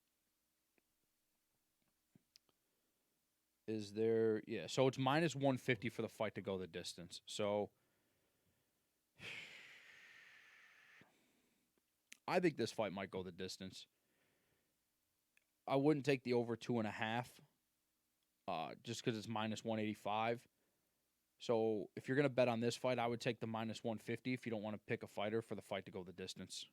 Is there... Yeah, so it's minus 150 for the fight to go the distance. So I think this fight might go the distance. I wouldn't take the over 2.5, just because it's minus 185. So if you're going to bet on this fight, I would take the minus 150 if you don't want to pick a fighter for the fight to go the distance.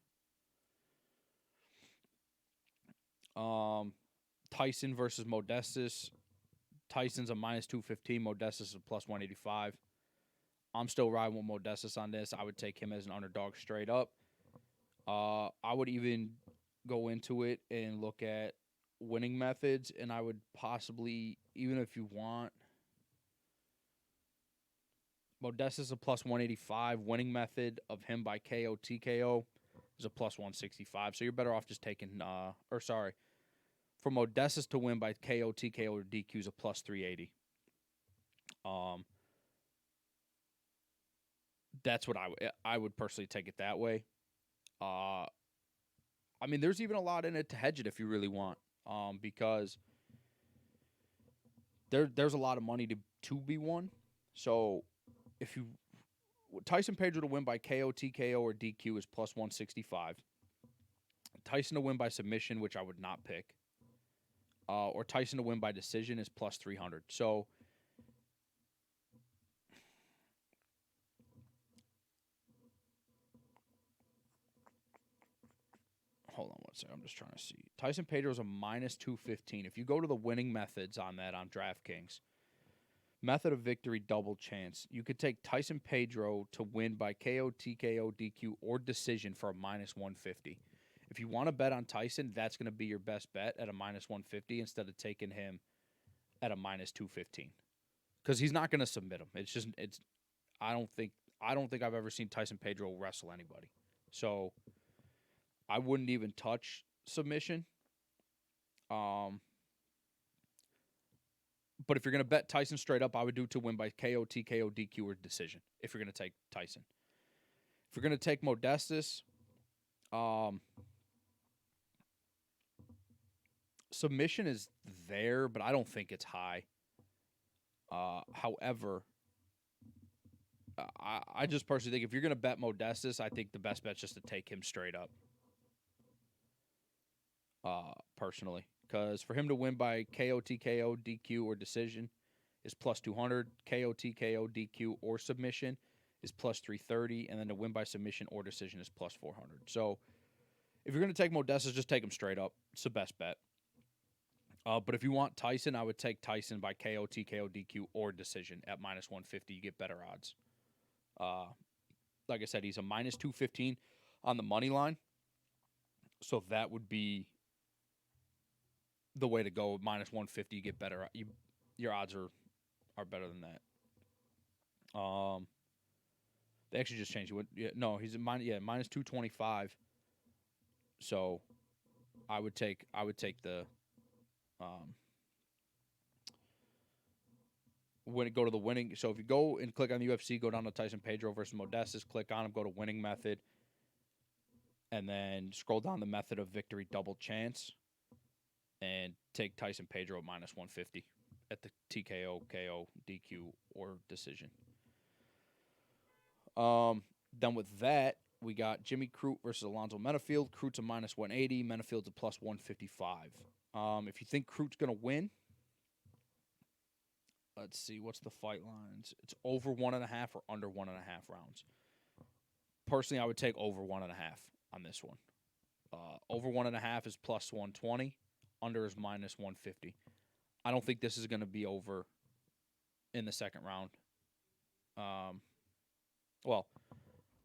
Tyson versus Modestas. Tyson's a minus 215. Modestas is a plus 185. I'm still riding with Modestas on this. I would take him as an underdog straight up. I would even go into it and look at winning methods, and I would possibly, even if you want, Modestus a plus 185. Winning method of him by KO TKO is a plus 165. So you're better off just taking, for Modestus to win by KO TKO or DQ is a plus 380. That's what I would personally take it that way. I mean, there's even a lot in it to hedge it if you really want, because there's a lot of money to be won. So if you Tyson Pedro to win by KO, TKO, or DQ is plus 165. Tyson to win by submission, which I would not pick, or Tyson to win by decision is plus 300. So hold on one second. I'm just trying to see. Tyson Pedro is a minus 215. If you go to the winning methods on that on DraftKings, method of victory double chance, you could take Tyson Pedro to win by KO, TKO, DQ, or decision for a minus 150. If you want to bet on Tyson, that's going to be your best bet at a minus 150 instead of taking him at a minus 215. Because he's not going to submit him. I don't think I've ever seen Tyson Pedro wrestle anybody. So I wouldn't even touch submission. But if you're going to bet Tyson straight up, I would do to win by KO, TKO, DQ, or decision if you're going to take Tyson. If you're going to take Modestus, submission is there, but I don't think it's high. However, I just personally think if you're going to bet Modestus, I think the best bet's just to take him straight up. Personally, because for him to win by KO, TKO, DQ, or decision is plus 200. KO, TKO, DQ, or submission is plus 330, and then to win by submission or decision is plus 400. So if you're going to take Modestus, just take him straight up. It's the best bet. But if you want Tyson, I would take Tyson by KO, TKO, DQ, or decision at minus 150. You get better odds. Like I said, he's a minus 215 on the money line. So that would be the way to go. Minus 150, you get better. Your odds are better than that. They actually just changed. He's a minus 225. So I would take the go to the winning. So if you go and click on the UFC, go down to Tyson Pedro versus Modestus, click on him, go to winning method, and then scroll down the method of victory double chance, and take Tyson Pedro at minus 150 at the TKO, KO, DQ, or decision. Then with that, we got Jimmy Crute versus Alonzo Menifield. Crute's a minus 180. Menifield's a plus 155. If you think Crute's going to win, let's see, what's the fight lines? It's over 1.5 or under 1.5 rounds. Personally, I would take over 1.5 on this one. Over 1.5 is plus 120. Under is minus 150. I don't think this is going to be over in the second round. I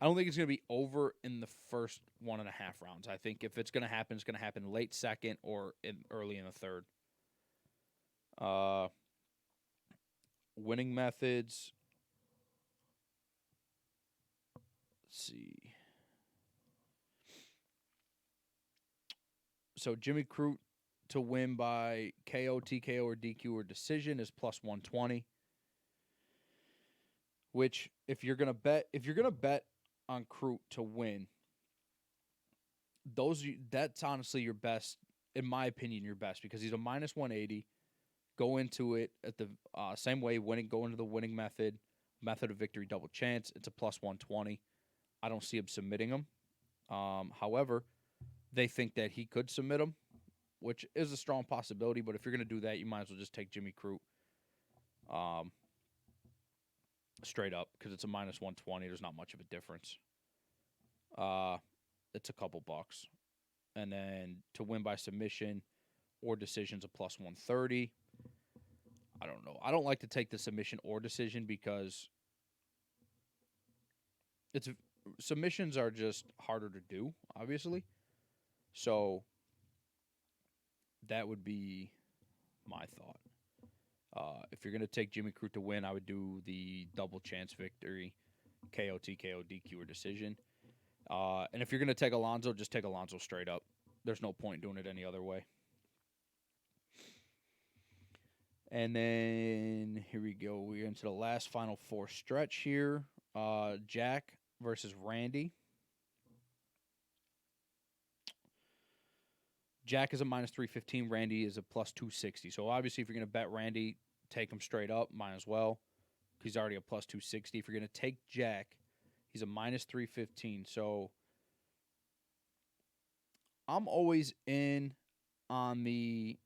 don't think it's going to be over in the first 1.5 rounds. I think if it's going to happen, it's going to happen late second or early in the third. Winning methods. Let's see. So Jimmy Crute to win by KO, TKO, or DQ or decision is plus 120. Which, if you're gonna bet on Crute to win, that's honestly your best, in my opinion, your best, because he's a minus 180. Go into it at the same way, go into the winning method of victory double chance. It's a plus 120. I don't see him submitting him. However, they think that he could submit him, which is a strong possibility. But if you're going to do that, you might as well just take Jimmy Crute straight up, because it's a minus 120. There's not much of a difference. It's a couple bucks. And then to win by submission or decision's a plus 130. I don't know. I don't like to take the submission or decision because submissions are just harder to do, obviously. So That would be my thought. If you're going to take Jimmy Crute to win, I would do the double chance victory, KO, TKO, DQ, or decision. And if you're going to take Alonzo, just take Alonzo straight up. There's no point doing it any other way. And then here we go. We're into the last final four stretch here. Jack versus Randy. Jack is a minus 315. Randy is a plus 260. So obviously, if you're going to bet Randy, take him straight up. Might as well. He's already a plus 260. If you're going to take Jack, he's a minus 315. So I'm always in on the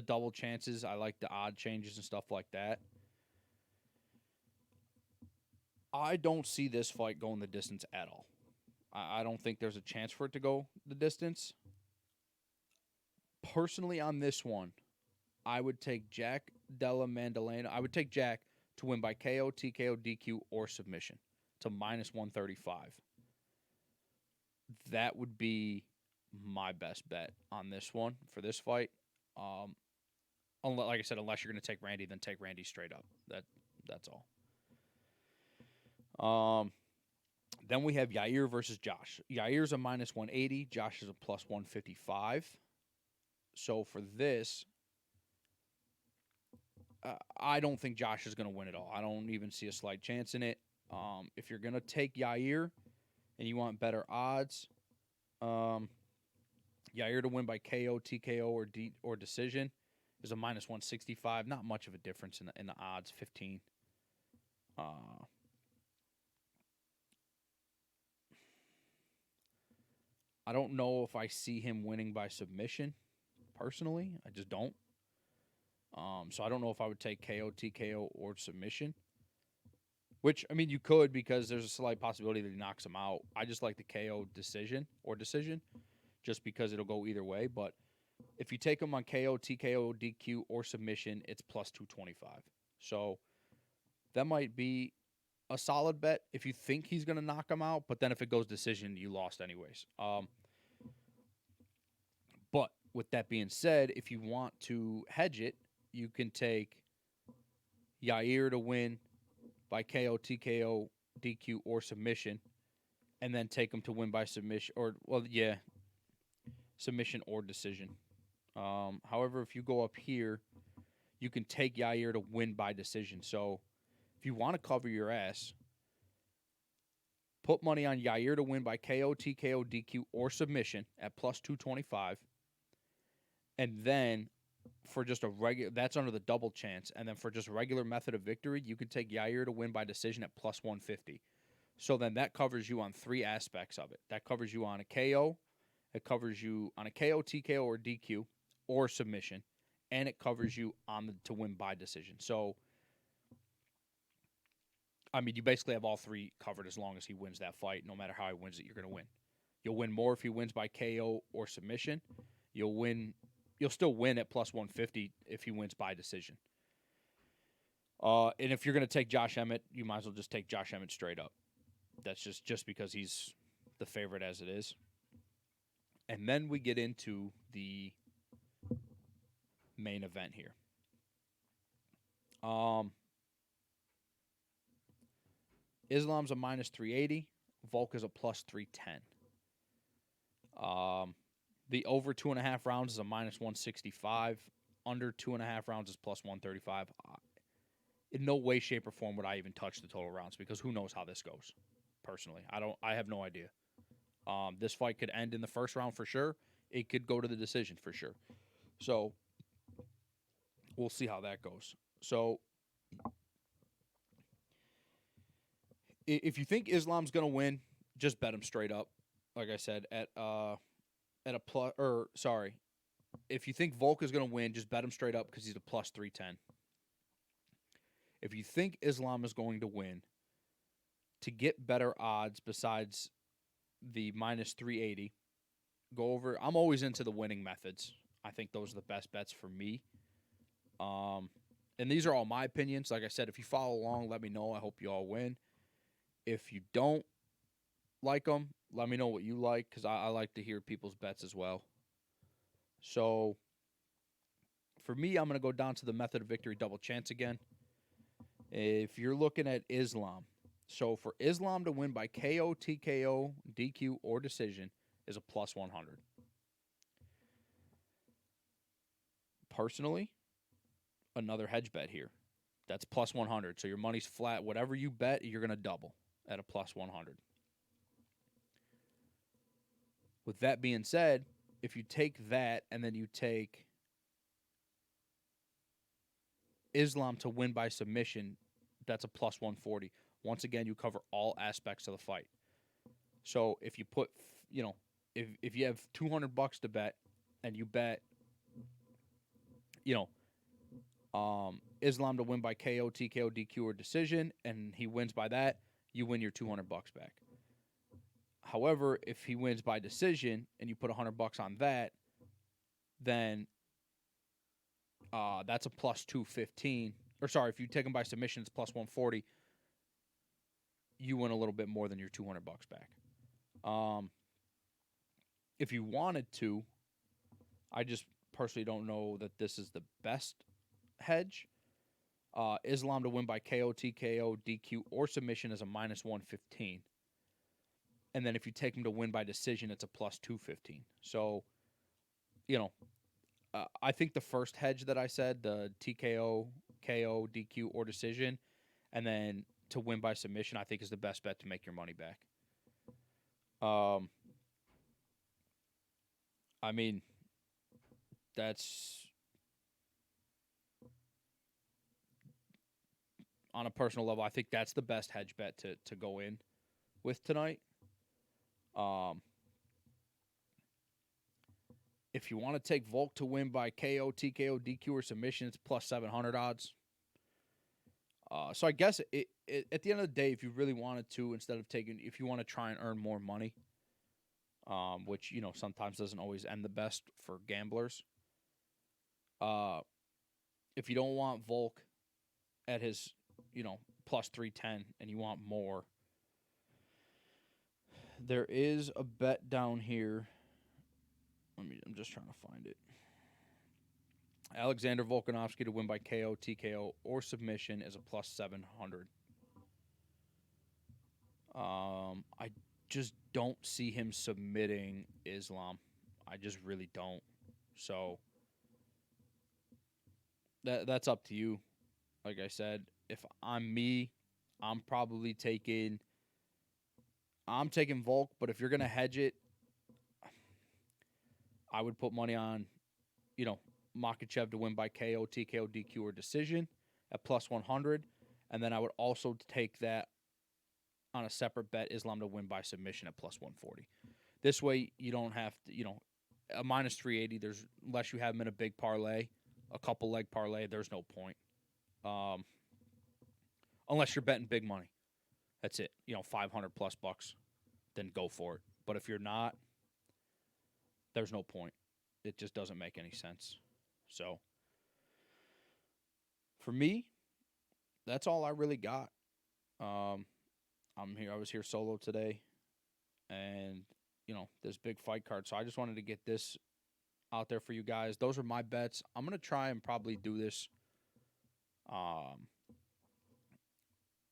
double chances. I like the odd changes and stuff like that. I don't see this fight going the distance at all. I don't think there's a chance for it to go the distance. Personally, on this one, I would take Jack Della Maddalena. I would take Jack to win by KO, TKO, DQ, or submission to minus 135. That would be my best bet on this one for this fight. Like I said, unless you're going to take Randy, then take Randy straight up. That's all. Then we have Yair versus Josh. Yair's a minus 180. Josh is a plus 155. So for this, I don't think Josh is going to win it all. I don't even see a slight chance in it. If you're going to take Yair and you want better odds, Yair to win by KO, TKO, or decision is a minus 165. Not much of a difference in the odds, 15. I don't know if I see him winning by submission, personally. I just don't. So I don't know if I would take KO, TKO, or submission. Which, I mean, you could because there's a slight possibility that he knocks him out. I just like the KO decision just because it'll go either way. But if you take him on KO, TKO, DQ, or submission, it's plus 225. So that might be a solid bet if you think he's going to knock him out. But then if it goes decision, you lost anyways. But with that being said, if you want to hedge it, you can take Yair to win by KO, TKO, DQ, or submission, and then take him to win by submission, submission or decision. However, if you go up here, you can take Yair to win by decision. So if you want to cover your ass, put money on Yair to win by KO, TKO, DQ, or submission at plus 225. And then for just a regular, that's under the double chance. And then for just regular method of victory, you could take Yair to win by decision at plus 150. So then that covers you on three aspects of it. That covers you on a KO, it covers you on a KO, TKO, or DQ, or submission, and it covers you on to win by decision. So, I mean, you basically have all three covered as long as he wins that fight. No matter how he wins it, you're going to win. You'll win more if he wins by KO or submission. You'll still win at plus 150 if he wins by decision. And if you're going to take Josh Emmett, you might as well just take Josh Emmett straight up. That's just because he's the favorite as it is. And then we get into the main event here. Islam's a minus 380. Volk is a plus 310. The over 2.5 rounds is a minus 165. Under 2.5 rounds is plus 135. In no way, shape, or form would I even touch the total rounds because who knows how this goes. Personally, I have no idea. This fight could end in the first round for sure. It could go to the decision for sure. So we'll see how that goes. So if you think Islam's going to win, just bet him straight up. Like I said, at a plus, if you think Volk is going to win, just bet him straight up because he's a plus 310. If you think Islam is going to win, to get better odds besides the minus 380, go over. I'm always into the winning methods. I think those are the best bets for me. And these are all my opinions. Like I said, if you follow along, let me know. I hope you all win. If you don't like them, let me know what you like because I like to hear people's bets as well. So For me, I'm going to go down to the method of victory double chance again. If you're looking at Islam, so for Islam to win by KO, TKO, DQ, or decision is a plus 100. Personally, another hedge bet here. That's plus 100. So your money's flat. Whatever you bet, you're going to double at a plus 100. With that being said, if you take that and then you take Islam to win by submission, that's a plus 140. Once again, you cover all aspects of the fight. So if you put, if you have $200 to bet and you bet, Islam to win by KO, TKO, DQ, or decision, and he wins by that, you win your $200 back. However, if he wins by decision and you put $100 on that, then that's a plus 215. Or sorry, if you take him by submission, it's plus 140. You win a little bit more than your $200 back. If you wanted to, I just personally don't know that this is the best hedge. Islam to win by KO, TKO, DQ, or submission is a minus 115. And then if you take him to win by decision, it's a plus 215. So, I think the first hedge that I said, the TKO, KO, DQ, or decision, and then to win by submission, I think is the best bet to make your money back. I mean, that's on a personal level. I think that's the best hedge bet to go in with tonight. If you want to take Volk to win by KO, TKO, DQ, or submission, it's plus 700 odds. So I guess at the end of the day, if you really wanted to, if you want to try and earn more money, which, sometimes doesn't always end the best for gamblers. If you don't want Volk at his, plus 310 and you want more, there is a bet down here. I'm just trying to find it. Alexander Volkanovski to win by KO, TKO, or submission is a plus 700. I just don't see him submitting Islam. I just really don't. So that's up to you. Like I said, if I'm me, I'm taking Volk, but if you're going to hedge it, I would put money on, Makhachev to win by KO, TKO, DQ, or decision at plus 100. And then I would also take that on a separate bet, Islam to win by submission at plus 140. This way, you don't have to, a minus 380, unless you have them in a big parlay, a couple leg parlay, there's no point. Unless you're betting big money. That's it. 500 plus bucks, then go for it. But if you're not, there's no point. It just doesn't make any sense. So, for me, that's all I really got. I'm here. I was here solo today, and this big fight card. So I just wanted to get this out there for you guys. Those are my bets. I'm gonna try and probably do this,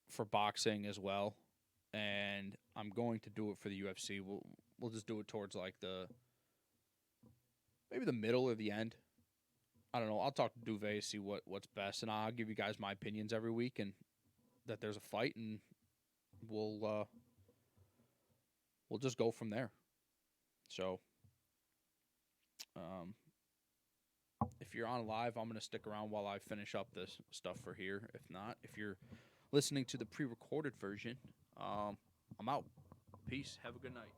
for boxing as well, and I'm going to do it for the UFC. We'll just do it towards like maybe the middle or the end. I don't know. I'll talk to Duvet, see what's best, and I'll give you guys my opinions every week, and that there's a fight, and we'll just go from there. So, if you're on live, I'm going to stick around while I finish up this stuff for here. If not, if you're listening to the pre-recorded version, I'm out. Peace. Have a good night.